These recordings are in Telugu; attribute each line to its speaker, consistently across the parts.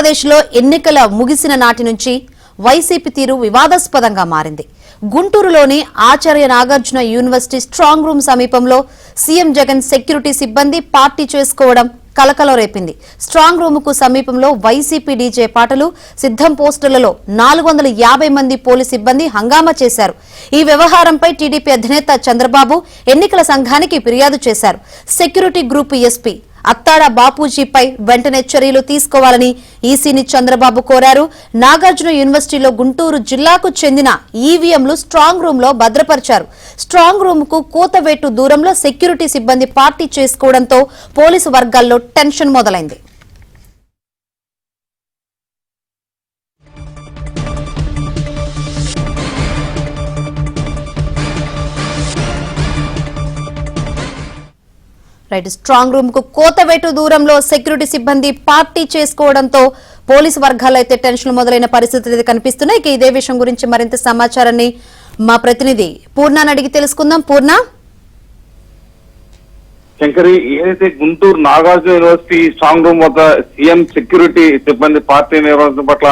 Speaker 1: ఆంధ్రప్రదేశ్లో ఎన్నికల ముగిసిన నాటి నుంచి వైసీపీ తీరు వివాదాస్పదంగా మారింది. గుంటూరులోని Acharya Nagarjuna university strong room సమీపంలో సీఎం జగన్ సెక్యూరిటీ సిబ్బంది పార్టీ చేసుకోవడం కలకలం రేపింది. స్ట్రాంగ్ రూమ్ కు సమీపంలో వైసీపీ డీజే పాటలు, సిద్ధం పోస్టర్లలో 450 మంది పోలీస్ సిబ్బంది హంగామా చేశారు. ఈ వ్యవహారంపై టీడీపీ అధినేత చంద్రబాబు ఎన్నికల సంఘానికి ఫిర్యాదు చేశారు. సెక్యూరిటీ గ్రూప్ ఎస్పీ అత్తాడ బాపూజీపై వెంటనే చర్యలు తీసుకోవాలని ఈసీని చంద్రబాబు కోరారు. నాగార్జున యూనివర్సిటీలో గుంటూరు జిల్లాకు చెందిన ఈవీఎంలు స్ట్రాంగ్ రూమ్ లో భద్రపరిచారు. స్ట్రాంగ్ రూమ్ కు కూతవేటు దూరంలో సెక్యూరిటీ సిబ్బంది పార్టీ చేసుకోవడంతో పోలీసు వర్గాల్లో టెన్షన్ మొదలైంది. స్ట్రాంగ్ రూమ్ కు కోతవేటు దూరంలో సెక్యూరిటీ సిబ్బంది పార్టీ చేసుకోవడంతో పోలీసు వర్గాల్లో అయితే టెన్షన్ మొదలైన పరిస్థితులు కనిపిస్తున్నాయి. ఇదే విషయం గురించి మరింత సమాచారాన్ని మా ప్రతినిధి పూర్ణాని అడిగి తెలుసుకుందాం. పూర్ణ,
Speaker 2: శంకరి, ఏదైతే Guntur Nagarjuna university strong room వద్ద సీఎం సెక్యూరిటీ సిబ్బంది పార్టీ నిర్వహించడం పట్ల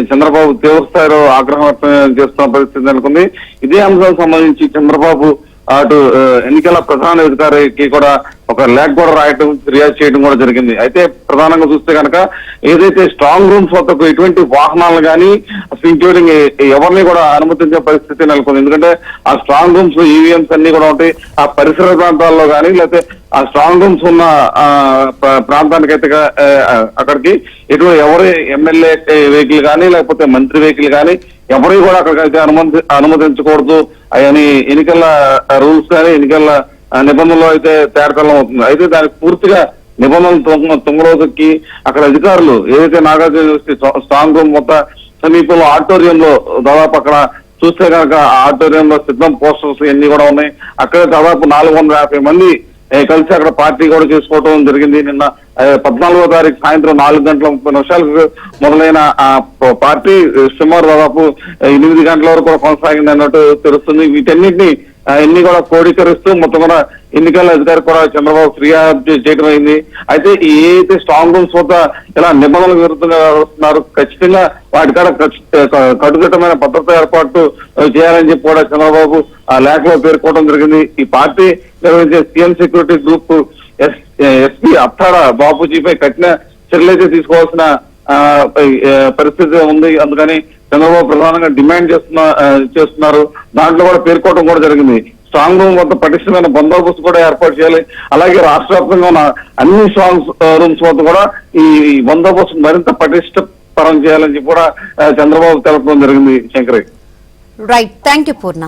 Speaker 2: చంద్రబాబు తీవ్రస్థాయిలో ఆగ్రహం వ్యక్తం చేస్తున్న పరిస్థితి నెలకొంది. ఇదే అంశానికి సంబంధించి చంద్రబాబు అటు ఎన్నికల ప్రధాన అధికారికి కూడా ఒక లేఖ కూడా రాయటం, ఫిర్యాదు చేయడం కూడా జరిగింది. అయితే ప్రధానంగా చూస్తే కనుక ఏదైతే స్ట్రాంగ్ రూమ్స్ వద్దకు ఎటువంటి వాహనాలు కానీ అసలు ఇంక్లూడింగ్ ఎవరిని కూడా అనుమతించే పరిస్థితి నెలకొంది. ఎందుకంటే ఆ స్ట్రాంగ్ రూమ్స్ ఈవీఎంస్ అన్ని కూడా ఉంటాయి. ఆ పరిసర ప్రాంతాల్లో కానీ లేకపోతే ఆ స్ట్రాంగ్ రూమ్స్ ఉన్న ప్రాంతానికైతే అక్కడికి ఎటువంటి ఎవరి ఎమ్మెల్యే వెహికల్ కానీ లేకపోతే మంత్రి వెహికల్ కానీ ఎవరి కూడా అక్కడికైతే అనుమతించకూడదు అని ఎన్నికల రూల్స్ కానీ ఎన్నికల నిబంధనలు అయితే తేటతెల్లం అవుతుంది. అయితే దానికి పూర్తిగా నిబంధనలు తుంగరోజుకి అక్కడ అధికారులు ఏదైతే నాగార్జున యూనివర్సిటీ స్ట్రాంగ్ రూమ్ మొత్తం సమీపంలో ఆడిటోరియంలో దాదాపు అక్కడ చూస్తే కనుక ఆడిటోరియంలో సిద్ధం పోస్టర్స్ ఇవన్నీ కూడా ఉన్నాయి. అక్కడ దాదాపు 450 మంది కలిసి అక్కడ పార్టీ కూడా చేసుకోవడం జరిగింది. నిన్న 14వ తారీఖు సాయంత్రం 4:30 మొదలైన ఆ పార్టీ సుమారు దాదాపు 8 గంటల వరకు కూడా కొనసాగింది అన్నట్టు తెలుస్తుంది. వీటన్నిటిని ఎన్ని కూడా క్రోడీకరిస్తూ మొత్తం కూడా ఎన్నికల అధికారి కూడా చంద్రబాబు ఫిర్యాదు చేయడం అయింది. అయితే ఏదైతే స్ట్రాంగ్ రూమ్స్ వద్ద ఇలా నిబంధనలకు విరుద్ధంగా వస్తున్నారు, ఖచ్చితంగా వాటి కాడ కట్టుదిట్టమైన భద్రతా ఏర్పాటు చేయాలని చెప్పి కూడా చంద్రబాబు ఆ లేఖలో పేర్కోవడం జరిగింది. ఈ పార్టీ నిర్వహించే CM security group SP Attada బాపూజీపై కఠిన చర్యలైతే తీసుకోవాల్సిన పరిస్థితి ఉంది. అందుకని చంద్రబాబు ప్రధానంగా డిమాండ్ చేస్తున్నారు. దాంట్లో కూడా పేర్కోవడం కూడా జరిగింది. స్ట్రాంగ్ రూమ్ వద్ద పటిష్టమైన బందోబస్తు కూడా ఏర్పాటు చేయాలి. అలాగే రాష్ట్ర వ్యాప్తంగా ఉన్న అన్ని స్ట్రాంగ్ రూమ్స్ వద్ద కూడా ఈ బందోబస్తు మరింత పటిష్టపరం చేయాలని చెప్పి కూడా చంద్రబాబు తెలపడం జరిగింది. Shankari,
Speaker 1: right, thank you Purna.